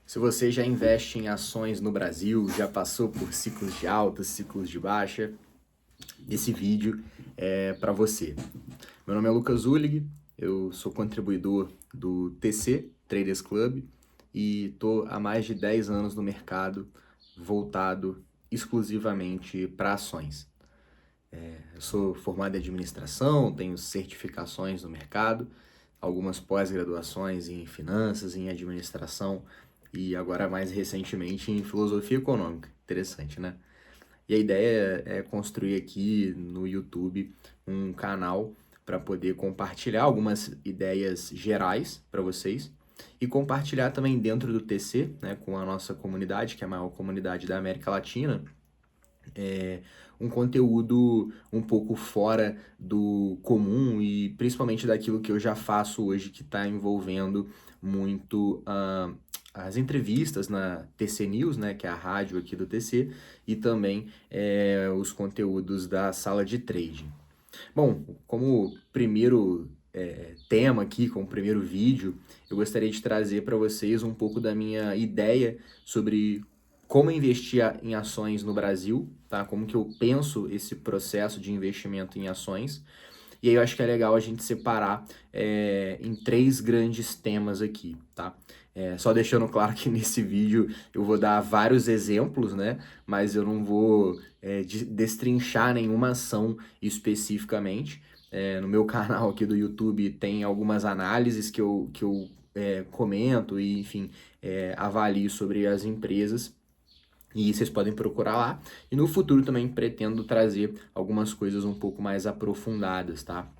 Se você já investe em ações no Brasil, já passou por ciclos de alta, ciclos de baixa, esse vídeo é para você. Meu nome é Lucas Ulig, eu sou contribuidor do TC Traders Club e estou há mais de 10 anos no mercado voltado exclusivamente para ações. Eu sou formado em administração, tenho certificações no mercado, algumas pós-graduações em finanças, em administração e agora mais recentemente em filosofia econômica. Interessante, né? E a ideia é construir aqui no YouTube um canal para poder compartilhar algumas ideias gerais para vocês e compartilhar também dentro do TC, né, com a nossa comunidade, que é a maior comunidade da América Latina, um conteúdo um pouco fora do comum e principalmente daquilo que eu já faço hoje, que está envolvendo muito as entrevistas na TC News, né, que é a rádio aqui do TC, e também os conteúdos da sala de trading. Bom, como primeiro tema aqui, como primeiro vídeo, eu gostaria de trazer para vocês um pouco da minha ideia sobre como investir em ações no Brasil, tá? Como que eu penso esse processo de investimento em ações. E aí eu acho que é legal a gente separar em três grandes temas aqui, tá? Só deixando claro que nesse vídeo eu vou dar vários exemplos, né? Mas eu não vou destrinchar nenhuma ação especificamente. No meu canal aqui do YouTube tem algumas análises que eu comento e, enfim, avalio sobre as empresas. E vocês podem procurar lá. E no futuro também pretendo trazer algumas coisas um pouco mais aprofundadas, tá?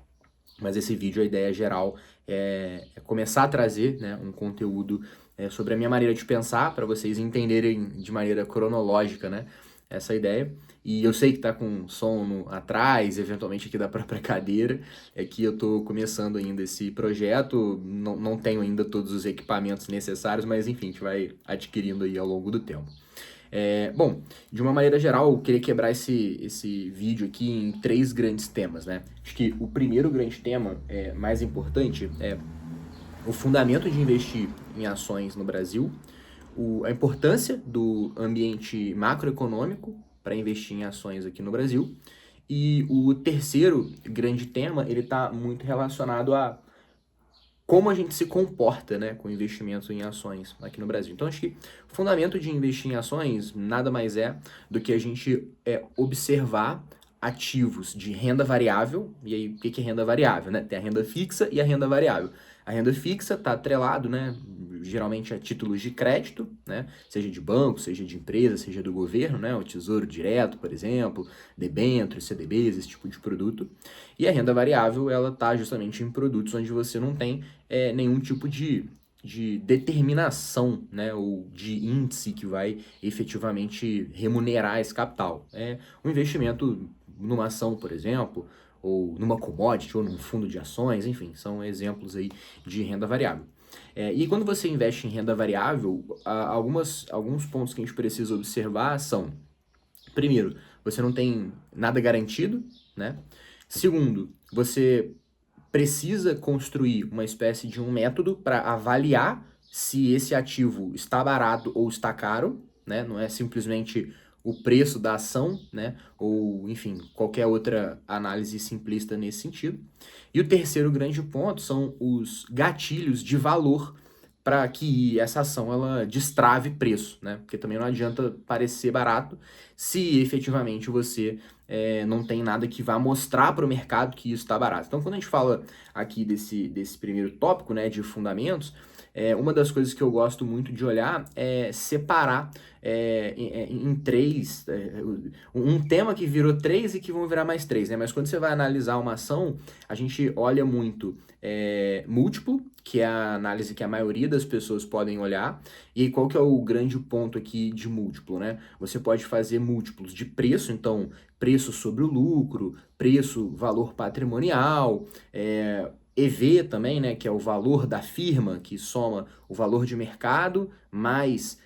Mas esse vídeo, a ideia geral é começar a trazer, né, um conteúdo sobre a minha maneira de pensar, para vocês entenderem de maneira cronológica, né, essa ideia. E eu sei que tá com som atrás, eventualmente aqui da própria cadeira, é que eu tô começando ainda esse projeto, não tenho ainda todos os equipamentos necessários, mas enfim, a gente vai adquirindo aí ao longo do tempo. Bom, de uma maneira geral, eu queria quebrar esse vídeo aqui em três grandes temas, né? Acho que o primeiro grande tema, mais importante, é o fundamento de investir em ações no Brasil, a importância do ambiente macroeconômico para investir em ações aqui no Brasil, e o terceiro grande tema, ele está muito relacionado a como a gente se comporta, né, com investimentos em ações aqui no Brasil. Então, acho que o fundamento de investir em ações nada mais é do que a gente observar ativos de renda variável. E aí, o que é renda variável, né? Tem a renda fixa e a renda variável. A renda fixa está atrelado, né, geralmente a títulos de crédito, né, seja de banco, seja de empresa, seja do governo, né, o Tesouro Direto, por exemplo, debêntures, CDBs, esse tipo de produto. E a renda variável, ela está justamente em produtos onde você não tem nenhum tipo de determinação, né, ou de índice que vai efetivamente remunerar esse capital. Um investimento numa ação, por exemplo, ou numa commodity, ou num fundo de ações, enfim, são exemplos aí de renda variável. E quando você investe em renda variável, alguns pontos que a gente precisa observar são: primeiro, você não tem nada garantido, né? Segundo, você precisa construir uma espécie de um método para avaliar se esse ativo está barato ou está caro, né? Não é simplesmente o preço da ação, né? Ou, enfim, qualquer outra análise simplista nesse sentido. E o terceiro grande ponto são os gatilhos de valor para que essa ação ela destrave preço, né? Porque também não adianta parecer barato se efetivamente você não tem nada que vá mostrar para o mercado que isso está barato. Então, quando a gente fala aqui desse primeiro tópico, né, de fundamentos, uma das coisas que eu gosto muito de olhar é separar em três, um tema que virou três e que vão virar mais três, né? Mas quando você vai analisar uma ação, a gente olha muito múltiplo, que é a análise que a maioria das pessoas podem olhar. E aí, qual que é o grande ponto aqui de múltiplo, né? Você pode fazer múltiplos de preço, então preço sobre o lucro, preço, valor patrimonial, EV também, né, que é o valor da firma, que soma o valor de mercado mais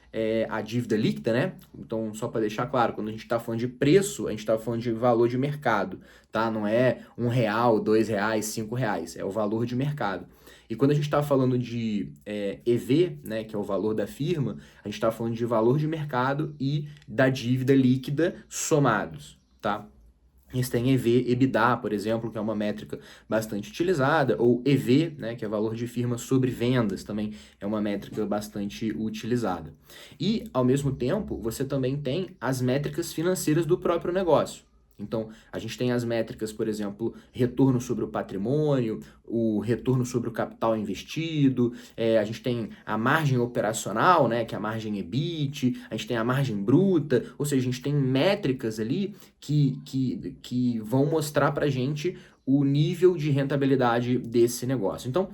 a dívida líquida, né? Então, só para deixar claro, quando a gente está falando de preço, a gente está falando de valor de mercado, tá? Não é R$ 1, R$ 2, R$ 5, é o valor de mercado. E quando a gente está falando de EV, né, que é o valor da firma, a gente está falando de valor de mercado e da dívida líquida somados, tá? A gente tem EV, EBITDA, por exemplo, que é uma métrica bastante utilizada, ou EV, né, que é valor de firma sobre vendas, também é uma métrica bastante utilizada. E, ao mesmo tempo, você também tem as métricas financeiras do próprio negócio. Então, a gente tem as métricas, por exemplo, retorno sobre o patrimônio, o retorno sobre o capital investido, a gente tem a margem operacional, né, que é a margem EBIT, a gente tem a margem bruta, ou seja, a gente tem métricas ali que vão mostrar para a gente o nível de rentabilidade desse negócio. Então,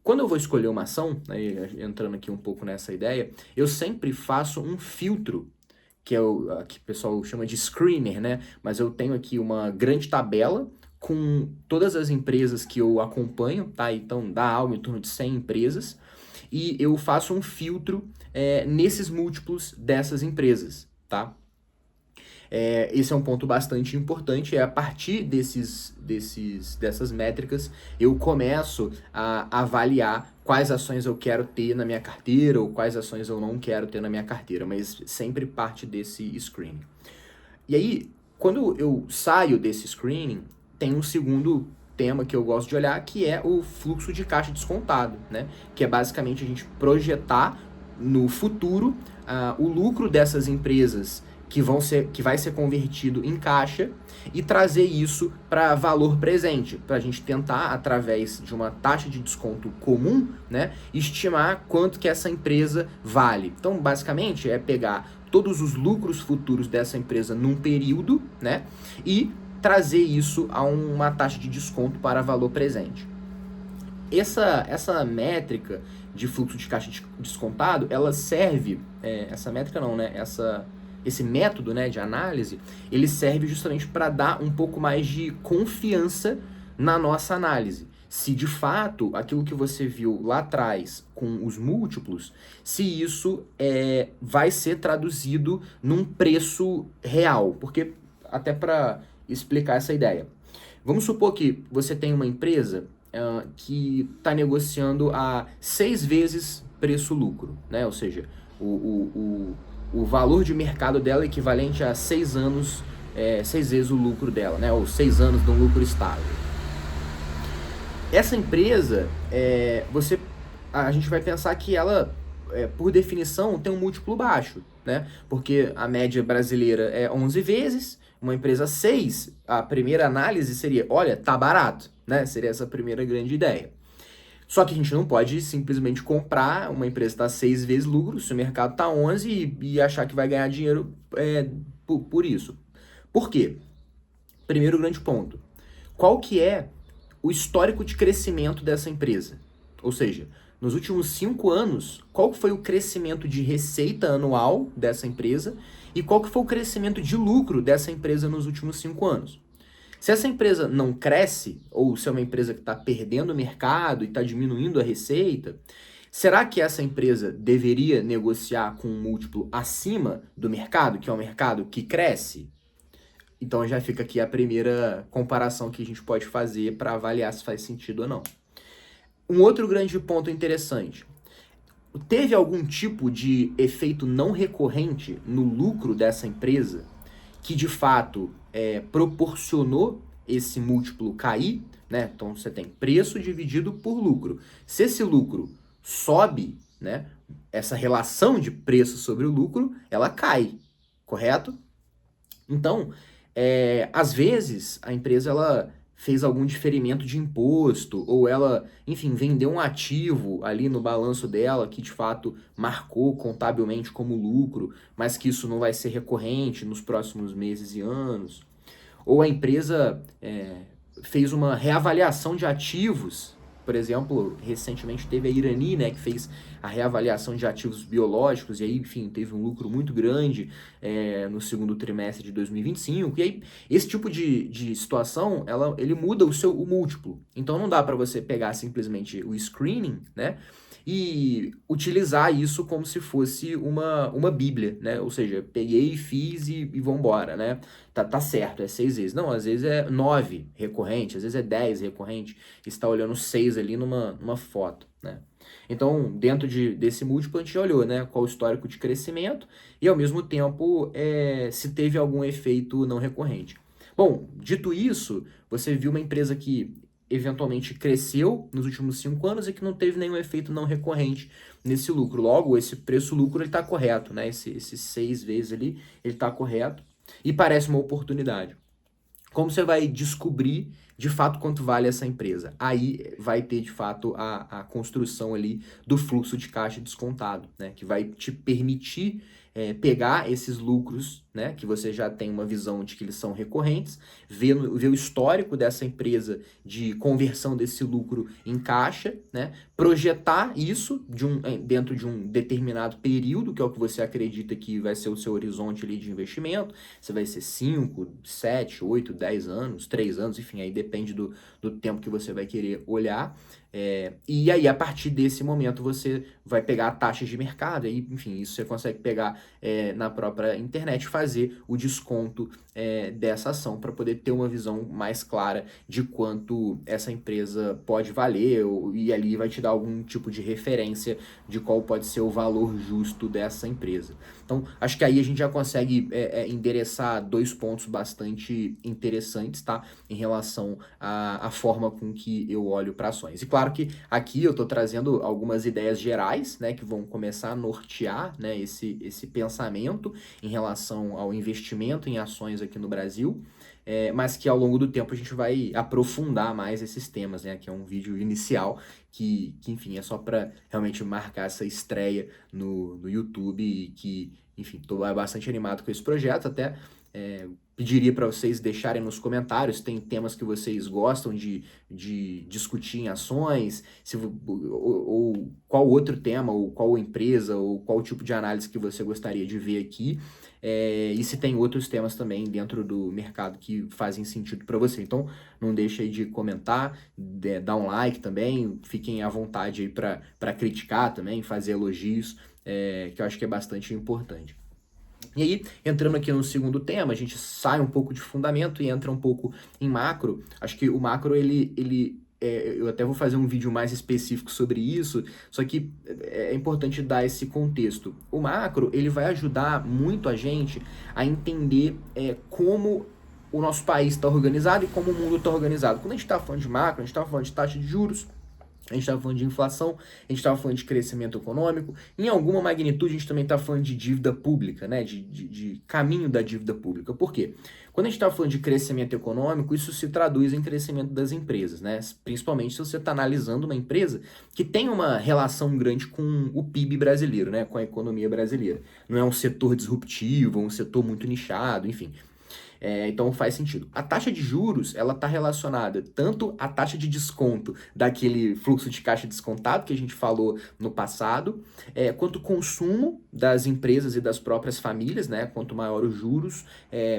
quando eu vou escolher uma ação, aí, entrando aqui um pouco nessa ideia, eu sempre faço um filtro que é que o pessoal chama de screener, né? Mas eu tenho aqui uma grande tabela com todas as empresas que eu acompanho, tá? Então dá algo em torno de 100 empresas e eu faço um filtro nesses múltiplos dessas empresas, tá? Esse é um ponto bastante importante, a partir dessas métricas eu começo a avaliar quais ações eu quero ter na minha carteira ou quais ações eu não quero ter na minha carteira, mas sempre parte desse screening. E aí, quando eu saio desse screening, tem um segundo tema que eu gosto de olhar, que é o fluxo de caixa descontado, né? Que é basicamente a gente projetar no futuro o lucro dessas empresas que vai ser convertido em caixa e trazer isso para valor presente, para a gente tentar, através de uma taxa de desconto comum, né, estimar quanto que essa empresa vale. Então, basicamente, é pegar todos os lucros futuros dessa empresa num período, né, e trazer isso a uma taxa de desconto para valor presente. Essa métrica de fluxo de caixa descontado, ela serve, essa métrica não, né, esse método, né, de análise, ele serve justamente para dar um pouco mais de confiança na nossa análise. Se de fato aquilo que você viu lá atrás com os múltiplos, se isso vai ser traduzido num preço real. Porque, até para explicar essa ideia, vamos supor que você tem uma empresa que está negociando a 6 vezes preço-lucro, né? Ou seja, o valor de mercado dela é equivalente a 6 anos, 6 vezes o lucro dela, né? Ou 6 anos de um lucro estável. Essa empresa, a gente vai pensar que ela, por definição, tem um múltiplo baixo, né? Porque a média brasileira é 11 vezes, uma empresa 6, a primeira análise seria, olha, tá barato, né? Seria essa a primeira grande ideia. Só que a gente não pode simplesmente comprar uma empresa que está 6 vezes lucro, se o mercado está 11 e achar que vai ganhar dinheiro por isso. Por quê? Primeiro grande ponto. Qual que é o histórico de crescimento dessa empresa? Ou seja, nos últimos 5 anos, qual foi o crescimento de receita anual dessa empresa e qual que foi o crescimento de lucro dessa empresa nos últimos 5 anos? Se essa empresa não cresce, ou se é uma empresa que está perdendo o mercado e está diminuindo a receita, será que essa empresa deveria negociar com um múltiplo acima do mercado, que é um mercado que cresce? Então já fica aqui a primeira comparação que a gente pode fazer para avaliar se faz sentido ou não. Um outro grande ponto interessante. Teve algum tipo de efeito não recorrente no lucro dessa empresa que de fato proporcionou esse múltiplo cair, né? Então você tem preço dividido por lucro. Se esse lucro sobe, né, essa relação de preço sobre o lucro, ela cai, correto? Então, às vezes a empresa ela fez algum diferimento de imposto, ou ela, enfim, vendeu um ativo ali no balanço dela que de fato marcou contabilmente como lucro, mas que isso não vai ser recorrente nos próximos meses e anos. Ou a empresa fez uma reavaliação de ativos. Por exemplo, recentemente teve a Irani, né, que fez a reavaliação de ativos biológicos e aí, enfim, teve um lucro muito grande no segundo trimestre de 2025. E aí, esse tipo de situação, ele muda o múltiplo. Então, não dá para você pegar simplesmente o screening, né, e utilizar isso como se fosse uma bíblia, né? Ou seja, peguei, fiz e vambora, né? Tá certo, é 6 vezes. Não, às vezes é 9 recorrente, às vezes é 10 recorrente, e está olhando 6 ali numa foto, né? Então, dentro desse múltiplo, a gente olhou, né, qual o histórico de crescimento e, ao mesmo tempo, se teve algum efeito não recorrente. Bom, dito isso, você viu uma empresa que eventualmente cresceu nos últimos 5 anos e que não teve nenhum efeito não recorrente nesse lucro. Logo, esse preço-lucro está correto, né? Esses 6 vezes ali, ele está correto e parece uma oportunidade. Como você vai descobrir de fato quanto vale essa empresa? Aí vai ter de fato a construção ali do fluxo de caixa descontado, né? Que vai te permitir pegar esses lucros, né? Que você já tem uma visão de que eles são recorrentes, ver o histórico dessa empresa de conversão desse lucro em caixa, né? Projetar isso dentro de um determinado período, que é o que você acredita que vai ser o seu horizonte ali de investimento. Você vai ser 5, 7, 8, 10 anos, 3 anos, enfim, aí depende do tempo que você vai querer olhar. E aí, a partir desse momento, você vai pegar taxas de mercado, aí, enfim, isso você consegue pegar na própria internet, fazer o desconto dessa ação para poder ter uma visão mais clara de quanto essa empresa pode valer, e ali vai te dar algum tipo de referência de qual pode ser o valor justo dessa empresa. Então, acho que aí a gente já consegue endereçar 2 pontos bastante interessantes, tá? Em relação à forma com que eu olho para ações. E claro que aqui eu estou trazendo algumas ideias gerais, né? Que vão começar a nortear, né, esse pensamento em relação ao investimento em ações aqui no Brasil. Mas que ao longo do tempo a gente vai aprofundar mais esses temas, né? Que é um vídeo inicial que enfim, é só para realmente marcar essa estreia no YouTube e que, enfim, estou bastante animado com esse projeto. Até pediria para vocês deixarem nos comentários se tem temas que vocês gostam de discutir em ações, ou qual outro tema, ou qual empresa, ou qual tipo de análise que você gostaria de ver aqui. E se tem outros temas também dentro do mercado que fazem sentido para você. Então, não deixe aí de comentar, dar um like também, fiquem à vontade aí para criticar também, fazer elogios, que eu acho que é bastante importante. E aí, entrando aqui no segundo tema, a gente sai um pouco de fundamento e entra um pouco em macro. Acho que o macro, eu até vou fazer um vídeo mais específico sobre isso, só que é importante dar esse contexto. O macro, ele vai ajudar muito a gente a entender como o nosso país está organizado e como o mundo está organizado. Quando a gente está falando de macro, a gente está falando de taxa de juros, a gente estava falando de inflação, a gente estava falando de crescimento econômico, em alguma magnitude a gente também está falando de dívida pública, né? De caminho da dívida pública. Por quê? Quando a gente está falando de crescimento econômico, isso se traduz em crescimento das empresas, né? Principalmente se você está analisando uma empresa que tem uma relação grande com o PIB brasileiro, né? Com a economia brasileira. Não é um setor disruptivo, um setor muito nichado, enfim. Então faz sentido. A taxa de juros, ela está relacionada tanto à taxa de desconto daquele fluxo de caixa descontado que a gente falou no passado, quanto o consumo das empresas e das próprias famílias, né? Quanto maior os juros,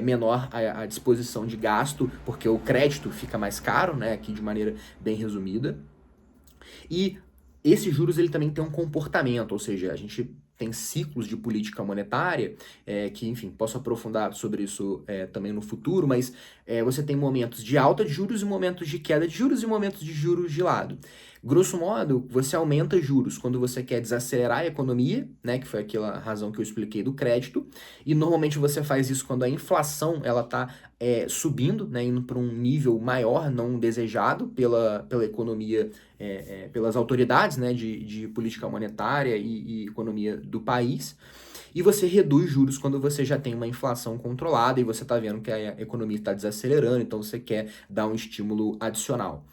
menor a disposição de gasto, porque o crédito fica mais caro, né? Aqui de maneira bem resumida. E esses juros, ele também tem um comportamento, ou seja, a gente tem ciclos de política monetária, que, enfim, posso aprofundar sobre isso também no futuro, mas você tem momentos de alta de juros e momentos de queda de juros e momentos de juros de lado. Grosso modo, você aumenta juros quando você quer desacelerar a economia, né, que foi aquela razão que eu expliquei do crédito, e normalmente você faz isso quando a inflação ela está subindo, né, indo para um nível maior, não desejado pela economia, pelas autoridades, né, de política monetária e economia do país. E você reduz juros quando você já tem uma inflação controlada e você está vendo que a economia está desacelerando, então você quer dar um estímulo adicional.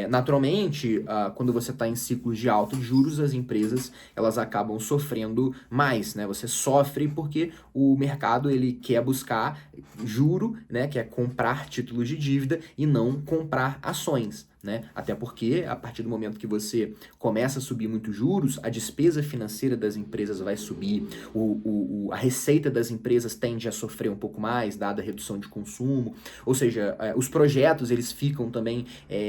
Naturalmente, quando você está em ciclos de alta de juros, as empresas elas acabam sofrendo mais, né? Você sofre porque o mercado ele quer buscar juro, né? Quer comprar títulos de dívida e não comprar ações, né? Até porque, a partir do momento que você começa a subir muito juros, a despesa financeira das empresas vai subir, a receita das empresas tende a sofrer um pouco mais, dada a redução de consumo, ou seja, os projetos eles ficam também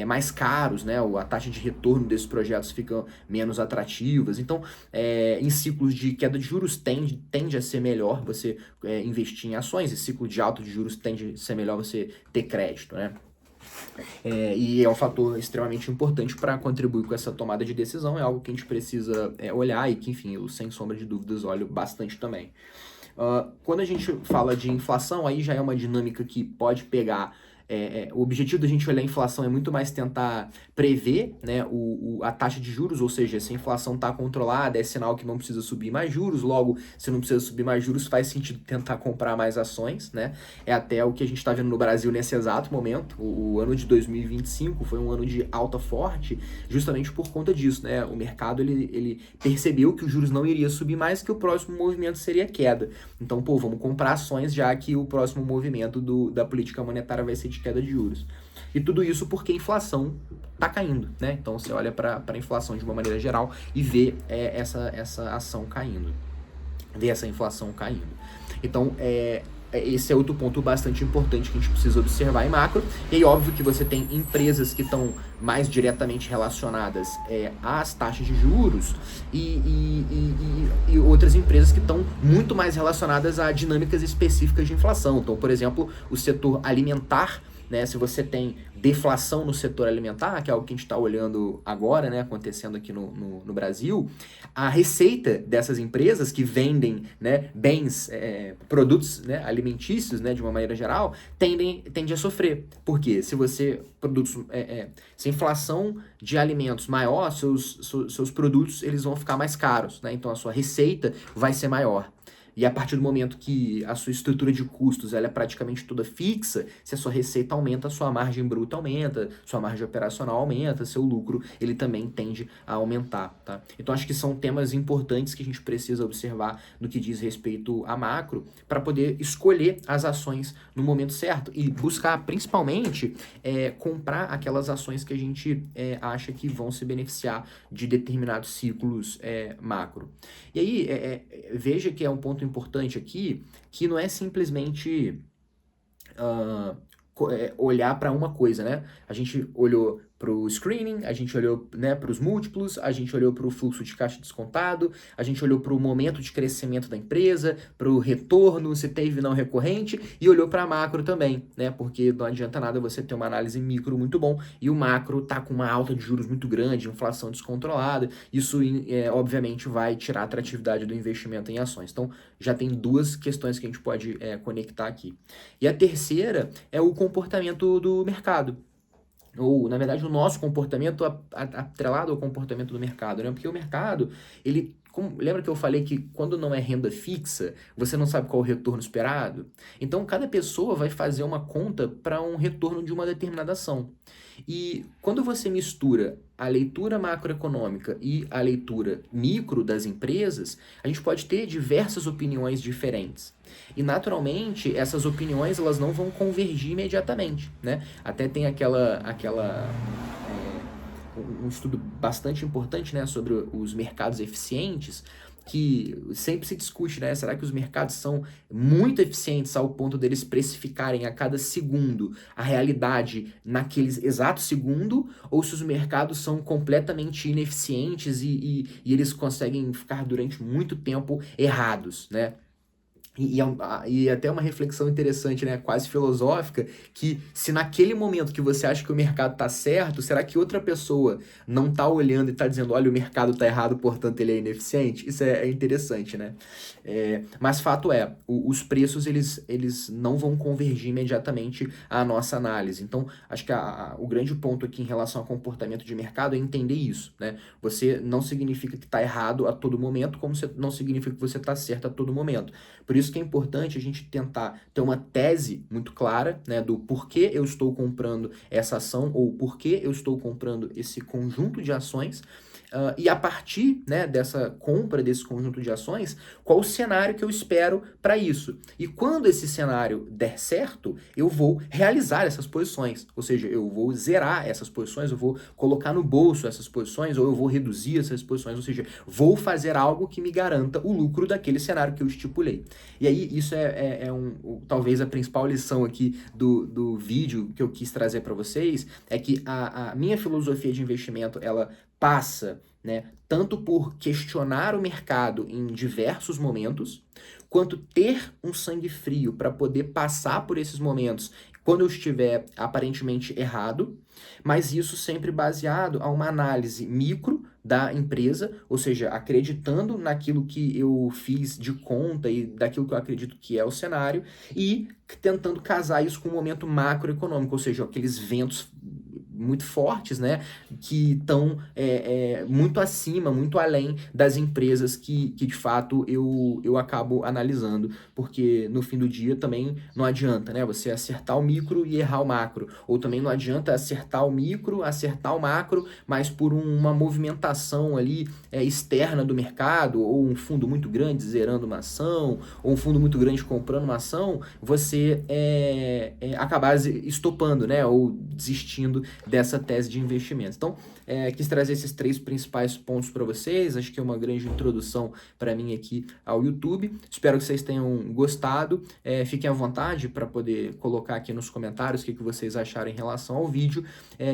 mais caros, né? A taxa de retorno desses projetos fica menos atrativas. Então, em ciclos de queda de juros tende a ser melhor você investir em ações, e ciclo de alta de juros tende a ser melhor você ter crédito, né? E é um fator extremamente importante para contribuir com essa tomada de decisão, é algo que a gente precisa olhar e que, enfim, eu, sem sombra de dúvidas, olho bastante também. Quando a gente fala de inflação, aí já é uma dinâmica que pode pegar. O objetivo da gente olhar a inflação é muito mais tentar prever, né, a taxa de juros, ou seja, se a inflação está controlada, é sinal que não precisa subir mais juros, logo, se não precisa subir mais juros, faz sentido tentar comprar mais ações, né? É até o que a gente está vendo no Brasil nesse exato momento. O ano de 2025 foi um ano de alta forte, justamente por conta disso, né? O mercado ele percebeu que os juros não iria subir mais, que o próximo movimento seria queda. Então, vamos comprar ações, já que o próximo movimento da política monetária vai ser de queda de juros. E tudo isso porque a inflação está caindo, né? Então você olha para a inflação de uma maneira geral e vê essa ação caindo, vê essa inflação caindo. Então, esse é outro ponto bastante importante que a gente precisa observar em macro. E aí, óbvio que você tem empresas que estão mais diretamente relacionadas às taxas de juros e outras empresas que estão muito mais relacionadas a dinâmicas específicas de inflação. Então, por exemplo, o setor alimentar, né, se você tem deflação no setor alimentar, que é algo que a gente está olhando agora, né, acontecendo aqui no Brasil, a receita dessas empresas que vendem, né, bens, produtos, né, alimentícios, né, de uma maneira geral, tende a sofrer. Por quê? Se a inflação de alimentos maior, seus produtos eles vão ficar mais caros, né, então a sua receita vai ser maior. E a partir do momento que a sua estrutura de custos ela é praticamente toda fixa, se a sua receita aumenta, a sua margem bruta aumenta, sua margem operacional aumenta, seu lucro ele também tende a aumentar, tá? Então acho que são temas importantes que a gente precisa observar no que diz respeito a macro para poder escolher as ações no momento certo e buscar principalmente comprar aquelas ações que a gente acha que vão se beneficiar de determinados ciclos macro. E aí, veja que é um ponto importante aqui, que não é simplesmente olhar para uma coisa, né? A gente olhou para o screening, a gente olhou, né, para os múltiplos, a gente olhou para o fluxo de caixa descontado, a gente olhou para o momento de crescimento da empresa, para o retorno, se teve não recorrente, e olhou para a macro também, né? Porque não adianta nada você ter uma análise micro muito bom e o macro tá com uma alta de juros muito grande, inflação descontrolada, isso obviamente vai tirar a atratividade do investimento em ações. Então já tem duas questões que a gente pode conectar aqui. E a terceira é o comportamento do mercado. Ou, na verdade, o nosso comportamento atrelado ao comportamento do mercado, né? Porque o mercado, lembra que eu falei que quando não é renda fixa, você não sabe qual é o retorno esperado? Então, cada pessoa vai fazer uma conta para um retorno de uma determinada ação. E quando você mistura a leitura macroeconômica e a leitura micro das empresas, a gente pode ter diversas opiniões diferentes. E, naturalmente, essas opiniões elas não vão convergir imediatamente, né? Até tem um estudo bastante importante, né, sobre os mercados eficientes, que sempre se discute, né? Será que os mercados são muito eficientes ao ponto deles precificarem a cada segundo a realidade naquele exato segundo, ou se os mercados são completamente ineficientes e eles conseguem ficar durante muito tempo errados, né? E até uma reflexão interessante, né, quase filosófica, que se naquele momento que você acha que o mercado está certo, será que outra pessoa não está olhando e está dizendo, olha, o mercado está errado, portanto ele é ineficiente? Isso é interessante, né? Mas fato é, os preços eles não vão convergir imediatamente à nossa análise. Então, acho que o grande ponto aqui em relação ao comportamento de mercado é entender isso, né? Você não significa que está errado a todo momento, como não significa que você está certo a todo momento. Por isso que é importante a gente tentar ter uma tese muito clara, né, do porquê eu estou comprando essa ação ou porquê eu estou comprando esse conjunto de ações, e a partir, né, dessa compra desse conjunto de ações, qual o cenário que eu espero para isso. E quando esse cenário der certo, eu vou realizar essas posições, ou seja, eu vou zerar essas posições, eu vou colocar no bolso essas posições, ou eu vou reduzir essas posições, ou seja, vou fazer algo que me garanta o lucro daquele cenário que eu estipulei. E aí, isso talvez a principal lição aqui do vídeo que eu quis trazer para vocês, é que a minha filosofia de investimento, ela passa, né, tanto por questionar o mercado em diversos momentos, quanto ter um sangue frio para poder passar por esses momentos quando eu estiver aparentemente errado, mas isso sempre baseado a uma análise micro da empresa, ou seja, acreditando naquilo que eu fiz de conta e daquilo que eu acredito que é o cenário, e tentando casar isso com o momento macroeconômico, ou seja, aqueles ventos muito fortes, né, que estão muito acima, muito além das empresas que de fato eu acabo analisando, porque no fim do dia também não adianta, né, você acertar o micro e errar o macro, ou também não adianta acertar o micro, acertar o macro, mas por uma movimentação ali externa do mercado, ou um fundo muito grande zerando uma ação, ou um fundo muito grande comprando uma ação, você acabar estopando, né, ou desistindo dessa tese de investimento. Então, quis trazer esses 3 principais pontos para vocês, acho que é uma grande introdução para mim aqui ao YouTube. Espero que vocês tenham gostado. Fiquem à vontade para poder colocar aqui nos comentários o que vocês acharam em relação ao vídeo,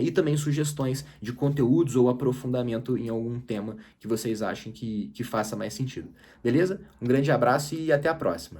e também sugestões de conteúdos ou aprofundamento em algum tema que vocês achem que faça mais sentido. Beleza? Um grande abraço e até a próxima.